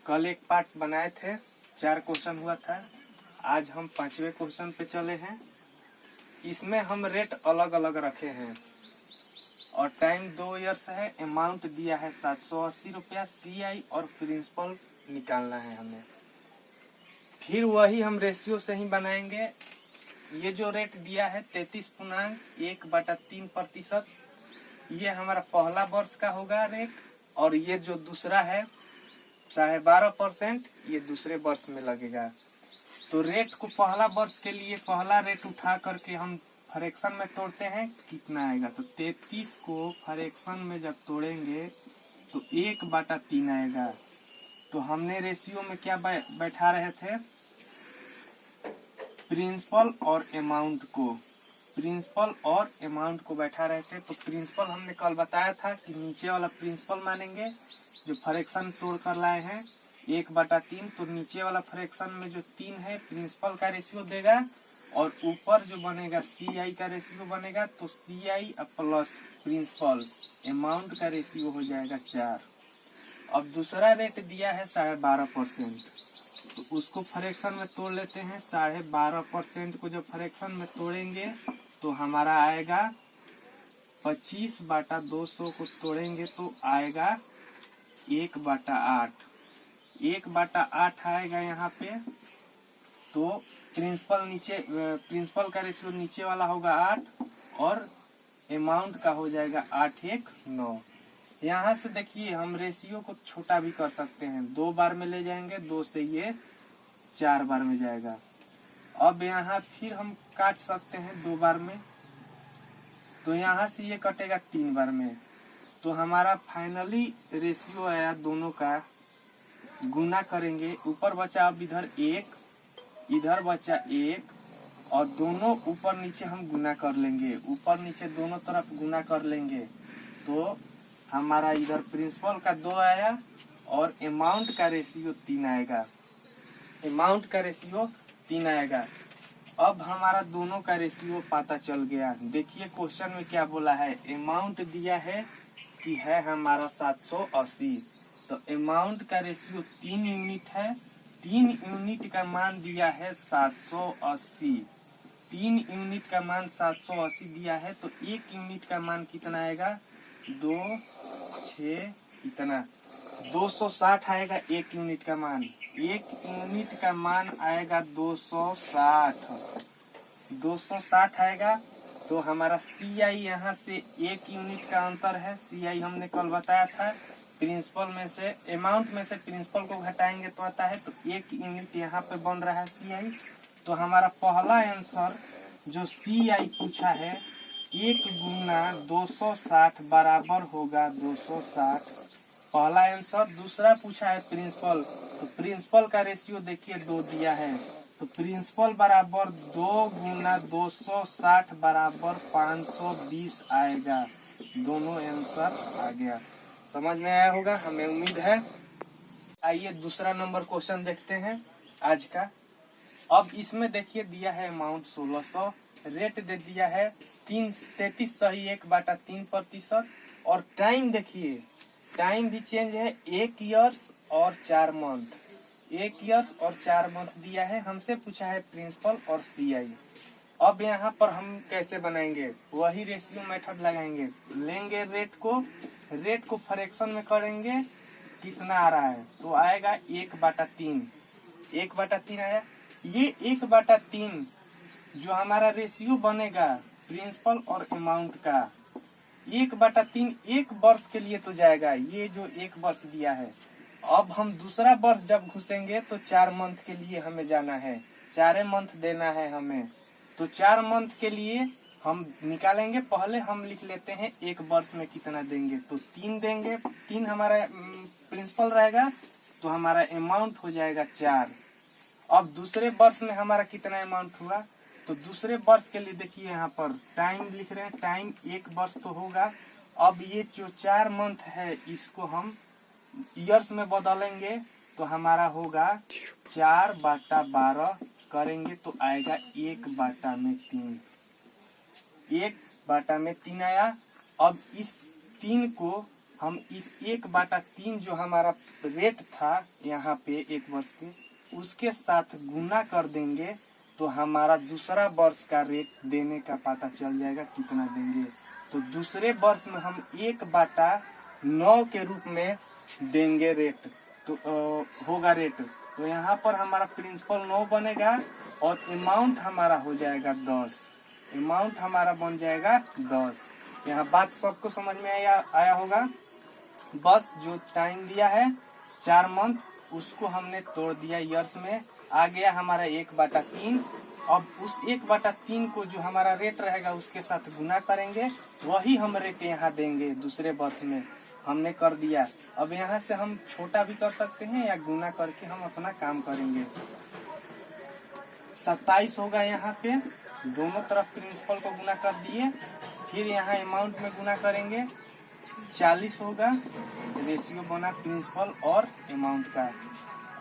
कल एक पार्ट बनाए थे, 4 क्वेश्चन हुआ था। आज हम 5वें क्वेश्चन पे चले हैं। इसमें हम रेट अलग अलग रखे हैं और टाइम 2 इयर्स है। अमाउंट दिया है 780 रुपया। CI और प्रिंसिपल निकालना है हमें। फिर वही हम रेशियो से ही बनाएंगे। ये जो रेट दिया है 33.1/3%, ये हमारा पहला वर्ष का होगा रेट, और ये जो दूसरा है 12.5%, ये दूसरे वर्ष में लगेगा। तो रेट को पहला वर्ष के लिए पहला रेट उठा करके हम फ्रैक्शन में तोड़ते हैं, कितना आएगा। तो 33 को फ्रैक्शन में जब तोड़ेंगे तो 1/3 आएगा। तो हमने रेशियो में क्या बैठा रहे थे, प्रिंसिपल और अमाउंट को बैठा रहे थे। तो प्रिंसिपल हमने कल बताया था कि नीचे वाला प्रिंसिपल मानेंगे जो फ्रैक्शन तोड़ कर लाए हैं 1/3। तो नीचे वाला फ्रैक्शन में जो 3 है प्रिंसिपल का रेशियो देगा, और ऊपर जो बनेगा CI का रेशियो बनेगा। तो CI प्लस प्रिंसिपल अमाउंट का रेशियो हो जाएगा 4। अब दूसरा रेट दिया है 12.5%, तो उसको फ्रैक्शन में तोड़ लेते हैं। 12.5% को जब फ्रैक्शन में तोड़ेंगे तो हमारा आएगा 25/200 को तोड़ेंगे तो आएगा 1/8। 1/8 आएगा यहाँ पे। तो प्रिंसिपल का रेशियो नीचे वाला होगा 8 और अमाउंट का हो जाएगा 8 1 9। यहाँ से देखिए हम रेशियो को छोटा भी कर सकते हैं। 2 बार में ले जाएंगे, 2 से ये 4 बार में जाएगा। अब यहाँ फिर हम काट सकते हैं 2 बार में, तो यहाँ से ये कटेगा 3 बार में। तो हमारा फाइनली रेशियो आया, दोनों का गुना करेंगे। ऊपर बचा अब इधर 1, इधर बचा 1, और दोनों ऊपर नीचे हम गुना कर लेंगे। ऊपर नीचे दोनों तरफ गुना कर लेंगे तो हमारा इधर प्रिंसिपल का 2 आया और अमाउंट का रेशियो 3 आएगा। अब हमारा दोनों का रेशियो पता चल गया। देखिए क्वेश्चन में क्या बोला है, अमाउंट दिया है कि है हमारा 780। तो अमाउंट का रेशियो 3 यूनिट है। 3 यूनिट का मान दिया है 780। 3 यूनिट का मान 780 दिया है। तो 1 यूनिट का मान कितना आएगा, 2 6 इतना 260 आएगा। 1 यूनिट का मान, 1 यूनिट का मान आएगा 260 आएगा। तो हमारा CI यहाँ से 1 यूनिट का अंतर है। CI हमने कल बताया था, प्रिंसिपल में से अमाउंट में से प्रिंसिपल को घटाएंगे तो आता है। तो 1 यूनिट यहाँ पे बन रहा है CI। तो हमारा पहला आंसर जो CI पूछा है 1 गुना 260 बराबर होगा 260, पहला आंसर। दूसरा पूछा है प्रिंसिपल, तो प्रिंसिपल का रेशियो देखिए 2 दिया है। तो प्रिंसिपल बराबर 2 गुना 260 बराबर 520 आएगा। दोनों आंसर आ गया। समझ में आया होगा, हमें उम्मीद है। आइए दूसरा नंबर क्वेश्चन देखते हैं आज का। अब इसमें देखिए दिया है अमाउंट 1600, रेट दे दिया है 33.1/3%, और टाइम देखिए, टाइम भी चेंज है, 1 ईयर्स और 4 मंथ। 1 ईयर्स और 4 मंथ दिया है। हमसे पूछा है प्रिंसिपल और CI। अब यहाँ पर हम कैसे बनाएंगे, वही रेशियो मेथड लगाएंगे। लेंगे रेट को फ्रैक्शन में करेंगे, कितना आ रहा है तो आएगा 1/3। 1/3 आया। ये 1/3 जो हमारा रेशियो बनेगा प्रिंसिपल और अमाउंट का, 1/3 1 वर्ष के लिए तो जाएगा। ये जो 1 वर्ष दिया है, अब हम दूसरा वर्ष जब घुसेंगे तो 4 मंथ के लिए हमें जाना है, 4 मंथ देना है हमें। तो 4 मंथ के लिए हम निकालेंगे। पहले हम लिख लेते हैं 1 वर्ष में कितना देंगे, तो 3 देंगे। 3 हमारा प्रिंसिपल रहेगा, तो हमारा अमाउंट हो जाएगा 4। अब दूसरे वर्ष में हमारा कितना अमाउंट हुआ, तो दूसरे वर्ष के लिए देखिए यहाँ पर टाइम लिख रहे हैं। टाइम 1 वर्ष तो होगा। अब ये जो 4 मंथ है इसको हम ईयर्स में बदलेंगे, तो हमारा होगा 4/12 करेंगे तो आएगा 1/3। 1/3 आया। अब इस 3 को हम इस 1/3 जो हमारा रेट था यहाँ पे 1 वर्ष के, उसके साथ गुना कर देंगे तो हमारा दूसरा वर्ष का रेट देने का पता चल जाएगा कितना देंगे। तो दूसरे वर्ष में हम 1/9 के रूप में देंगे रेट, तो होगा रेट। तो यहाँ पर हमारा प्रिंसिपल 9 बनेगा और अमाउंट हमारा हो जाएगा 10। अमाउंट हमारा बन जाएगा 10। यहाँ बात सबको समझ में आया होगा। बस जो टाइम दिया है 4 मंथ, उसको हमने तोड़ दिया ईयर्स में, आ गया हमारा 1/3। अब उस 1/3 को जो हमारा रेट रहेगा उसके साथ गुना करेंगे, वही हम रेट यहाँ देंगे दूसरे वर्ष में। हमने कर दिया। अब यहाँ से हम छोटा भी कर सकते हैं या गुना करके हम अपना काम करेंगे। 27 होगा यहाँ पे, दोनों तरफ प्रिंसिपल को गुना कर दिए। फिर यहाँ अमाउंट में गुना करेंगे, 40 होगा, रेशियो बना प्रिंसिपल और अमाउंट का।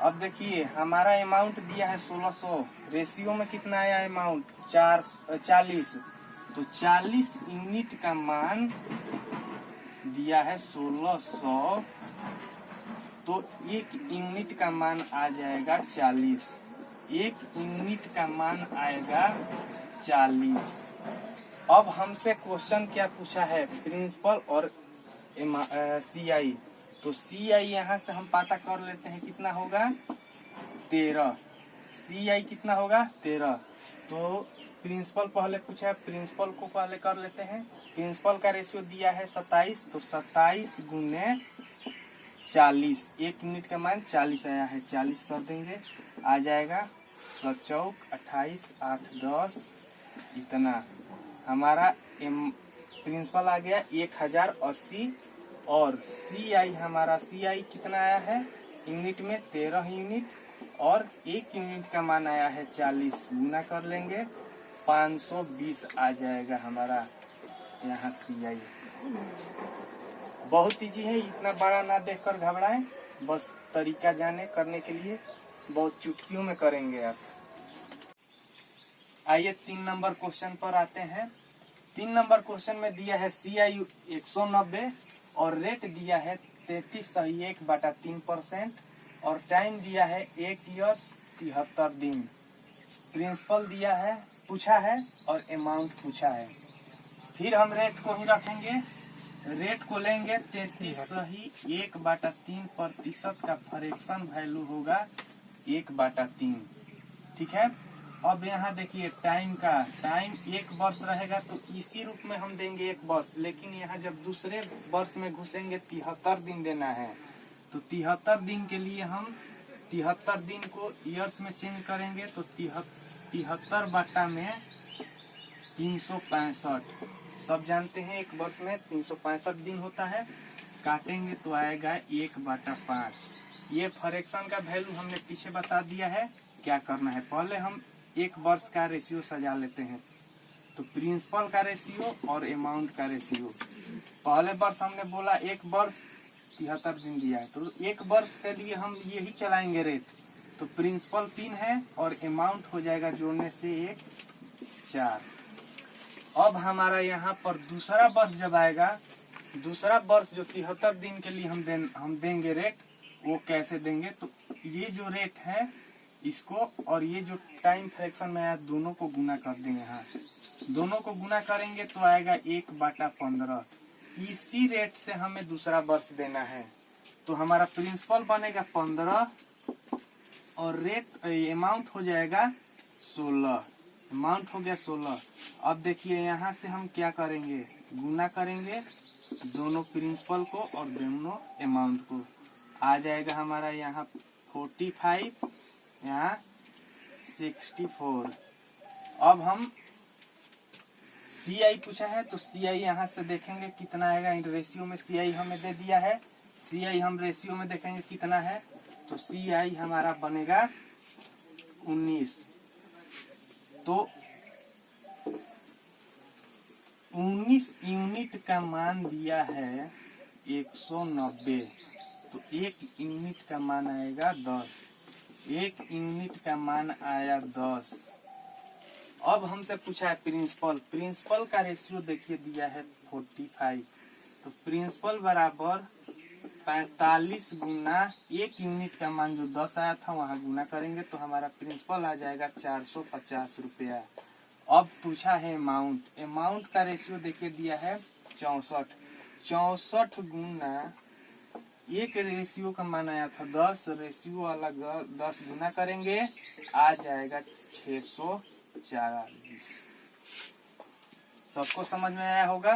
अब देखिए हमारा अमाउंट दिया है 1600, रेशियो में कितना आया अमाउंट 40, तो 40 यूनिट का मान दिया है 1600, तो 1 यूनिट का मान आ जाएगा 40। 1 यूनिट का मान आएगा 40। अब हमसे क्वेश्चन क्या पूछा है, प्रिंसिपल और CI। तो CI यहाँ से हम पता कर लेते हैं कितना होगा 13। CI कितना होगा 13। तो प्रिंसिपल पहले पूछा है, प्रिंसिपल को पहले कर लेते हैं। प्रिंसिपल का रेशियो दिया है 27, तो 27 गुने 40, 1 यूनिट का मान 40 आया है, 40 कर देंगे, आ जाएगा 7 28 8 10, इतना हमारा प्रिंसिपल आ गया 1080। और CI हमारा CI कितना आया है यूनिट में 13 यूनिट, और 1 यूनिट का मान आया है 40, गुना कर लेंगे 520 आ जाएगा हमारा यहाँ CI। बहुत इजी है, इतना बड़ा ना देखकर घबराएं, बस तरीका जाने करने के लिए बहुत चुटकियों में करेंगे आप। आइए 3 नंबर क्वेश्चन पर आते हैं। 3 नंबर क्वेश्चन में दिया है CI 190 और रेट दिया है 33.1/3% और टाइम दिया है 1 ईयर्स 73 दिन। प्रिंसिपल दिया है, पूछा है, और अमाउंट पूछा है। फिर हम रेट को ही रखेंगे, रेट को लेंगे 33.1/3% का फ्रैक्शन वैल्यू होगा 1/3, ठीक है। अब यहाँ देखिए टाइम का, टाइम 1 वर्ष रहेगा तो इसी रूप में हम देंगे 1 वर्ष, लेकिन यहाँ जब दूसरे वर्ष में घुसेंगे 73 दिन देना है, तो 73 दिन के लिए हम 73 दिन को ईयर्स में चेंज करेंगे, तो 73 बटा में 365, सब जानते हैं 1 वर्ष में 365 दिन होता है, काटेंगे तो आएगा 1/5। ये फ्रैक्शन का वैल्यू हमने पीछे बता दिया है। क्या करना है, पहले हम 1 वर्ष का रेशियो सजा लेते हैं। तो प्रिंसिपल का रेशियो और अमाउंट का रेशियो, पहले वर्ष हमने बोला 1 वर्ष 73 दिन दिया है, तो 1 वर्ष के लिए हम यही चलाएंगे रेट। तो प्रिंसिपल 3 है और अमाउंट हो जाएगा जोड़ने से 1 4। अब हमारा यहाँ पर दूसरा वर्ष जब आएगा, दूसरा वर्ष जो 73 दिन के लिए हम देंगे रेट, वो कैसे देंगे, तो ये जो रेट है इसको और ये जो टाइम फ्रैक्शन में आया दोनों को गुना कर देंगे। यहाँ दोनों को गुना करेंगे तो आएगा 1/15। इसी रेट से हमें दूसरा वर्ष देना है, तो हमारा प्रिंसिपल बनेगा 15 और रेट अमाउंट हो जाएगा 16। अमाउंट हो गया 16। अब देखिए यहाँ से हम क्या करेंगे, गुना करेंगे दोनों प्रिंसिपल को और दोनों अमाउंट को, आ जाएगा हमारा यहाँ 45, यहाँ 64। अब हम CI पूछा है तो CI यहाँ से देखेंगे कितना आएगा। रेशियो में CI हमें दे दिया है, CI हम रेशियो में देखेंगे कितना है, तो CI हमारा बनेगा 19। तो 19 यूनिट का मान दिया है 190, तो 1 यूनिट का मान आएगा 10। 1 यूनिट का मान आया 10। अब हमसे पूछा है प्रिंसिपल, प्रिंसिपल का रेशियो देखिए दिया है 45, तो प्रिंसिपल बराबर 45 गुना 1 यूनिट का मान जो 10 आया था वहां गुना करेंगे तो हमारा प्रिंसिपल आ जाएगा 450 रुपया। अब पूछा है अमाउंट। अमाउंट का रेशियो देखिए दिया है 64 गुना एक रेशियो का मान आया था 10, रेशियो वाला 10 गुना करेंगे आ जाएगा 640। सबको समझ में आया होगा।